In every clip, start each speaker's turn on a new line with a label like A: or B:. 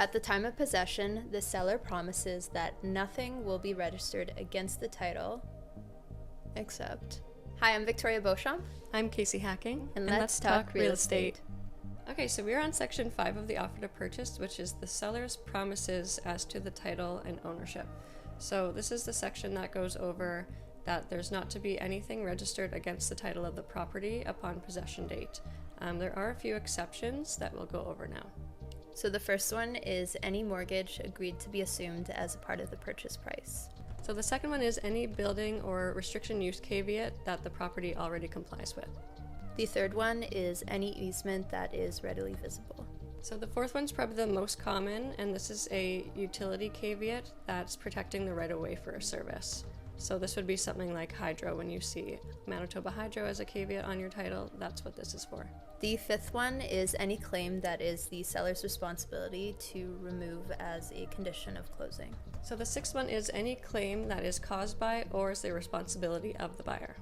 A: At the time of possession, the seller promises that nothing will be registered against the title except... Hi, I'm Victoria Beauchamp.
B: I'm Kasey Hacking.
A: And let's talk real estate.
B: Okay, so we're on section 5 of the offer to purchase, which is the seller's promises as to the title and ownership. So this is the section that goes over that there's not to be anything registered against the title of the property upon possession date. There are a few exceptions that we'll go over now.
A: So the first one is any mortgage agreed to be assumed as a part of the purchase price.
B: So the second one is any building or restriction use caveat that the property already complies with.
A: The third one is any easement that is readily visible.
B: So the fourth one's probably the most common, and this is a utility caveat that's protecting the right-of-way for a service. So this would be something like hydro. When you see Manitoba Hydro as a caveat on your title, that's what this is for.
A: The fifth one is any claim that is the seller's responsibility to remove as a condition of closing.
B: So the sixth one is any claim that is caused by or is the responsibility of the buyer.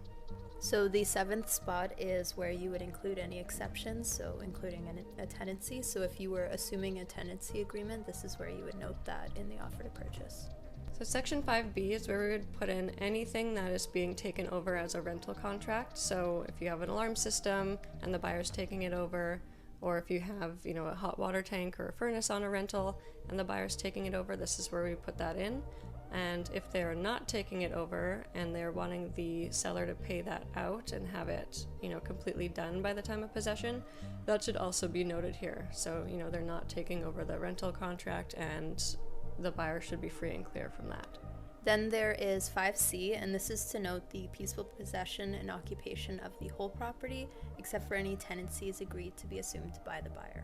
A: So the seventh spot is where you would include any exceptions, so including a tenancy. So if you were assuming a tenancy agreement, this is where you would note that in the offer to purchase.
B: So section 5B is where we would put in anything that is being taken over as a rental contract. So if you have an alarm system and the buyer's taking it over, or if you have, a hot water tank or a furnace on a rental and the buyer's taking it over, this is where we put that in. And if they're not taking it over and they're wanting the seller to pay that out and have it, completely done by the time of possession, that should also be noted here. So, they're not taking over the rental contract and the buyer should be free and clear from that.
A: Then there is 5C, and this is to note the peaceful possession and occupation of the whole property, except for any tenancies agreed to be assumed by the buyer.